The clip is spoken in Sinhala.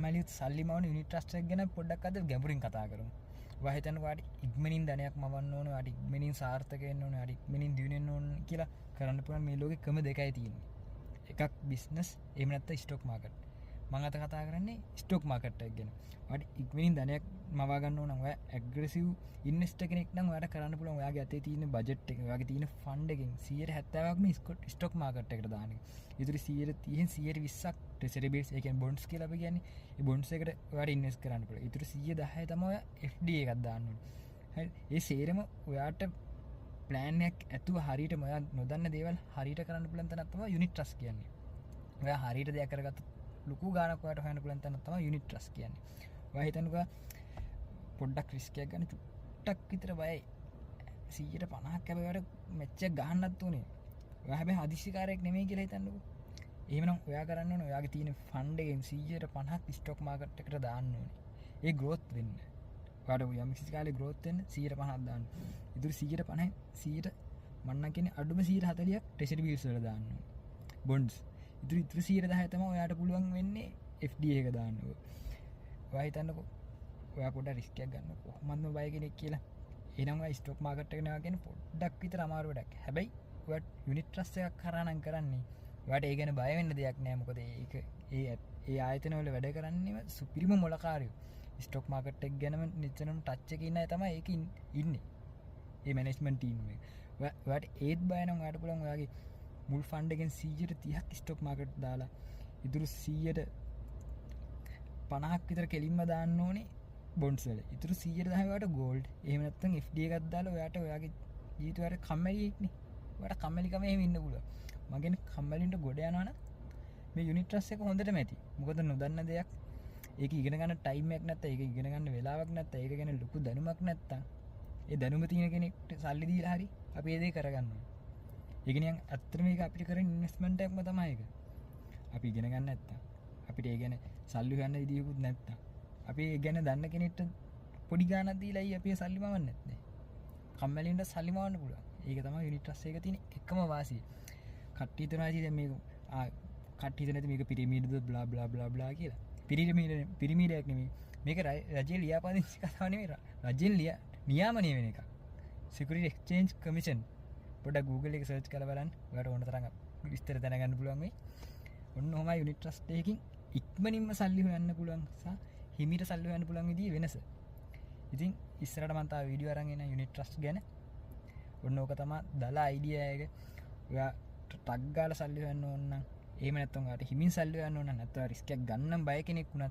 කම්මැලිත් සල්ලිමවන යුනිට් ට්‍රස්ට් එක ගැන පොඩ්ඩක් අද ගැඹුරින් කතා කරමු. ඔයා හිතන්න ඔයාට ඉක්මනින් ධනයක් මවන්න ඕන, ඔයාට ඉක්මනින් සාර්ථක වෙන්න ඕන, ඔයාට ඉක්මනින් දියුණු වෙන්න ඕන කියලා කරන්න පුළුවන් මේ ලෝකෙ ක්‍රම දෙකයි තියෙන්නේ. එකක් බිස්නස්, එහෙම නැත්නම් ස්ටොක් මාකට්. මම අද කතා කරන්නේ ස්ටොක් මාකට් එක ගැන. ඔයාට ඉක්මනින් ධනයක් මවා ගන්න ඕන නම් ඔයා ඇග්‍රෙසිව් ඉන්වෙස්ටර් කෙනෙක් නම් ඔයාට කරන්න පුළුවන් ඔයාගේ අතේ තියෙන බජට් එක, ඔයාගේ තියෙන ෆන්ඩ් එකෙන් 70%ක්ම ස්ටොක් මාකට් එකට දාන්න. ඉතින් 120ක් ට්‍රෙෂරි බිල්ස්, ඒ කියන්නේ බොන්ඩ්ස් කියලා අපි කියන්නේ. ඒ බොන්ඩ්ස් එකට ඔයාට ඉන්වෙස්ට් කරන්න පුළුවන්. ඉතින් 110 තමයි ඔයා FD එකක් දාන්න ඕනේ. හරි. ඒ සේරම ඔයාට ප්ලෑන් එකක් ඇතුව හරියටම ඔයා නොදන්න දේවල් හරියට කරන්න පුළුවන් තැනක් තමයි යුනිට් ට්‍රස්ට් කියන්නේ. ඔයා හරියට දෙයක් කරගත්තොත් ලොකු ගාණක් ඔයාට හොයන්න පුළුවන් තැනක් තමයි යුනිට් ට්‍රස්ට් කියන්නේ. ඔයා හිතන්නකෝ පොඩ්ඩක් රිස්ක් එකක් ගන්න චුට්ටක් විතර බයයි. 150ක් හැබැයි ඔයාට මෙච්චර ගහන්නත් උනේ. ඔයා හැබැයි හදිස්සිකාරයෙක් නෙමෙයි කියලා හිතන්නකෝ. එහෙමනම් ඔයා කරන්න ඕනේ ඔයාගේ තියෙන ෆන්ඩ් එකෙන් 150ක් ස්ටොක් මාකට් එකට දාන්න ඕනේ. ඒ growth වෙන්න. ඔයාට යම් කිසි කාලේ growth වෙන්න 150ක් දාන්න. ඉතින් 150 මන්නම් කියන්නේ අඩුම 140ක් ට්‍රෙෂරි බිල්ස් වල දාන්න ඕනේ. බොන්ඩ්ස්. ඉතින් 110 තමයි ඔයාට පුළුවන් වෙන්නේ FD එක දාන්න. ඔයා හිතන්නකෝ ඔයා පොඩ්ඩක් රිස්ක් එකක් ගන්න කොහොමද බය කෙනෙක් කියලා. එහෙනම් ඔයා ස්ටොක් මාකට් එකට යනවා කියන්නේ පොඩ්ඩක් විතර අමාරු වැඩක්. හැබැයි ඔයාට යුනිට් ට්‍රස්ට් එකක් කරා නම් කරන්නේ ඔයාට ඒ ගැන බය වෙන්න දෙයක් නෑ. මොකද ඒක ඒ ආයතන වල වැඩ කරන්නේම සුපිරිම මොලකාරයෝ. ස්ටොක් මාකට් එක ගැනම නිතරම ටච් එකේ ඉන්න අය තමයි ඒක ඉන්නේ. ඒ මැනේජ්මන්ට් ටීම් එක. ඔයාට ඒත් බය නම් ඔයාට පුළුවන් ඔයාගේ මුල් ෆන්ඩ් එකෙන් 130ක් ස්ටොක් මාකට් දාලා ඉතුරු 150ක් විතර කෙලින්ම දාන්න ඕනේ බොන්ඩ්ස් වල. ඉතුරු 110 ඔයාට ගෝල්ඩ්. එහෙම නැත්නම් FD එකක් දාලා ඔයාට ඔයාගේ ජීවිතේ කම්මැලියෙක්නේ. ඔයාට කම්මැලිකම එහෙම ඉන්න පුළුවන්. මම කියන්නේ කම්මැලින්ට ගොඩ යනවා නම් මේ යුනිට් ට්‍රස්ට් එක හොඳටම ඇති. මොකද නොදන්න දෙයක් ඒක ඉගෙන ගන්න ටයිම් එකක් නැත්නම් ඒක ඉගෙන ගන්න වෙලාවක් නැත්නම් ඒක ගැන ලොකු දැනුමක් නැත්නම් ඒ දැනුම තියෙන කෙනෙක්ට සල්ලි දීලා හරි අපි ඒ දේ කරගන්න ඕනේ. ඒ කියන්නේ ඇත්තටම මේක අපිට කරන ඉන්වෙස්ට්මන්ට් එකක්ම තමයි ඒක. අපි ඉගෙන ගන්න නැත්නම් අපිට ඒ ගැන සල්ලි හොයන්න විදියකුත් නැත්නම් අපි ඒ ගැන දන්න කෙනෙක්ට පොඩි ගාණක් දීලායි අපි සල්ලි මවන්නේ නැත්තේ. කම්මැලින්ට සල්ලි මවන්න පුළුවන්. ඒක තමයි යුනිට් ට්‍රස්ට් එකේ තියෙන එකම වාසිය. කට්ටිය හිතනවා ඉතින් මේක කට්ටිය හිතන මේක පිරමීඩද බ්ලා බ්ලා බ්ලා බ්ලා කියලා. පිරමීඩයක් නෙමෙයි. මේක රජයේ ලියාපදිංචි කතාව නෙමෙයි. රජයෙන් නියාමනය වෙන එක. Security Exchange Commission. පොඩ්ඩක් Google එක සර්ච් කරලා බලන්න. ඔයාලට ඕන තරම් විස්තර දැනගන්න පුළුවන් වෙයි. ඔන්න ඔහමයි යුනිට් ට්‍රස්ට් එකකින් ඉක්මනින්ම සල්ලි හොයන්න පුළුවන් සහ හිමීට සල්ලි හොයන්න පුළුවන් විදිහේ වෙනස. ඉතින් ඉස්සරහට මම තාම වීඩියෝ අරන් එන යුනිට් ට්‍රස්ට් ගැන. ඔන්න ඕක තමයි දල අයිඩියා එක. ඔයා ටක් ගාලා සල්ලි හොයන්න ඕන නම් එහෙම නැත්නම් ඔයාට හිමින් සල්ලි හොයන්න ඕන නම් නැත්නම් රිස්ක් එකක් ගන්න බය කෙනෙක් වුණත්